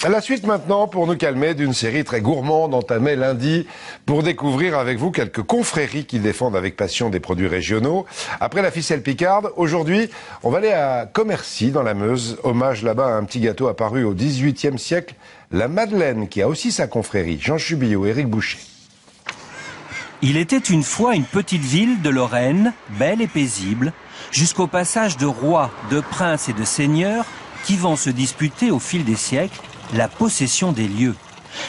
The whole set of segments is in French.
La suite maintenant, pour nous calmer, d'une série très gourmande entamée lundi pour découvrir avec vous quelques confréries qui défendent avec passion des produits régionaux. Après la ficelle picarde, aujourd'hui, on va aller à Commercy dans la Meuse. Hommage là-bas à un petit gâteau apparu au XVIIIe siècle, la Madeleine, qui a aussi sa confrérie. Jean Chubillot, Éric Boucher. Il était une fois une petite ville de Lorraine, belle et paisible, jusqu'au passage de rois, de princes et de seigneurs qui vont se disputer au fil des siècles la possession des lieux.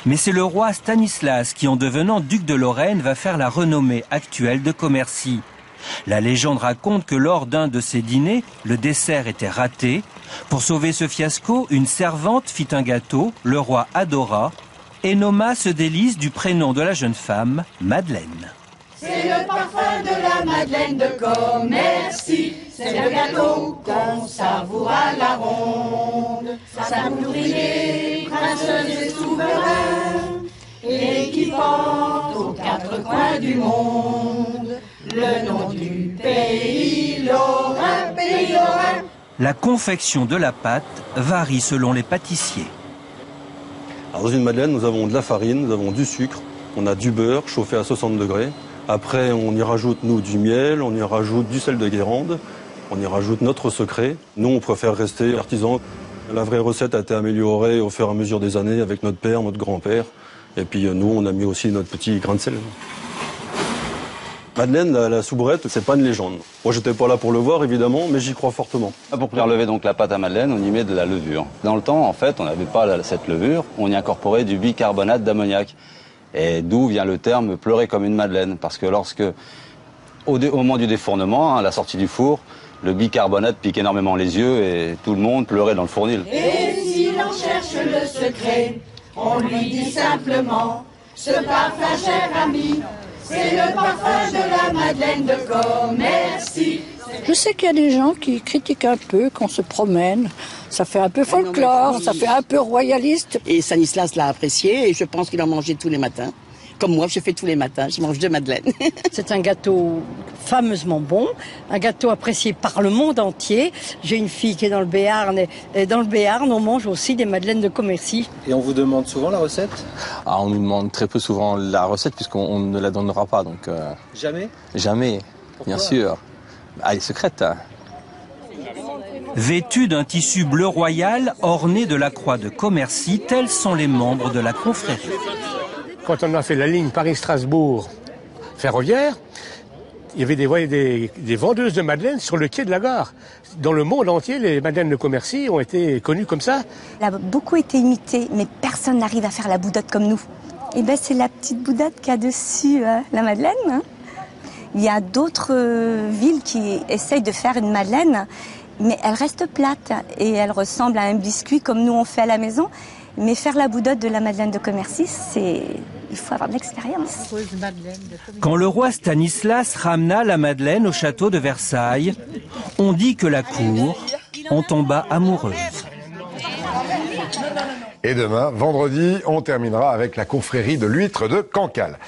Mais c'est le roi Stanislas qui, en devenant duc de Lorraine, va faire la renommée actuelle de Commercy. La légende raconte que lors d'un de ses dîners, le dessert était raté. Pour sauver ce fiasco, une servante fit un gâteau, le roi adora, et nomma ce délice du prénom de la jeune femme, Madeleine. C'est le parfum de la Madeleine de Commercy, c'est le gâteau qu'on savoure à la ronde. Ça nourrit les princes et souverains, et qui porte aux quatre coins du monde le nom du pays lorrain, pays lorrain. La confection de la pâte varie selon les pâtissiers. Alors, dans une madeleine, nous avons de la farine, nous avons du sucre, on a du beurre chauffé à 60 degrés. Après, on y rajoute, nous, du miel, on y rajoute du sel de Guérande, on y rajoute notre secret. Nous, on préfère rester artisan. La vraie recette a été améliorée au fur et à mesure des années avec notre père, notre grand-père. Et puis, nous, on a mis aussi notre petit grain de sel. Madeleine, la soubrette, c'est pas une légende. Moi, j'étais pas là pour le voir, évidemment, mais j'y crois fortement. Pour faire lever donc la pâte à madeleine, on y met de la levure. Dans le temps, en fait, on n'avait pas cette levure, on y incorporait du bicarbonate d'ammoniac. Et d'où vient le terme pleurer comme une madeleine. Parce que au moment du défournement, à la sortie du four, le bicarbonate pique énormément les yeux et tout le monde pleurait dans le fournil. Et si l'on cherche le secret, on lui dit simplement, ce parfum, cher ami, c'est le parfum de la Madeleine de Commercy. Je sais qu'il y a des gens qui critiquent un peu qu'on se promène. Ça fait un peu folklore, ça fait un peu royaliste. Et Stanislas l'a apprécié et je pense qu'il en mangeait tous les matins. Comme moi, je fais tous les matins, je mange 2 madeleines. C'est un gâteau fameusement bon, un gâteau apprécié par le monde entier. J'ai une fille qui est dans le Béarn et dans le Béarn, on mange aussi des madeleines de Commercy. Et on vous demande souvent la recette ? On nous demande très peu souvent la recette puisqu'on ne la donnera pas. Donc, Jamais ? Jamais, bien sûr. Elle est secrète. Vêtus d'un tissu bleu royal orné de la croix de Commercy, tels sont les membres de la confrérie. Quand on a fait la ligne Paris-Strasbourg ferroviaire, il y avait des vendeuses de madeleines sur le quai de la gare. Dans le monde entier, les madeleines de Commercy ont été connues comme ça. Elle a beaucoup été imitée, mais personne n'arrive à faire la boudotte comme nous. Et ben c'est la petite boudotte qu'il y a dessus la madeleine. Hein. Il y a d'autres villes qui essayent de faire une madeleine, mais elle reste plate et elle ressemble à un biscuit comme nous on fait à la maison. Mais faire la boudotte de la Madeleine de Commercy, il faut avoir de l'expérience. Quand le roi Stanislas ramena la Madeleine au château de Versailles, on dit que la cour en tomba amoureuse. Et demain, vendredi, on terminera avec la confrérie de l'huître de Cancale.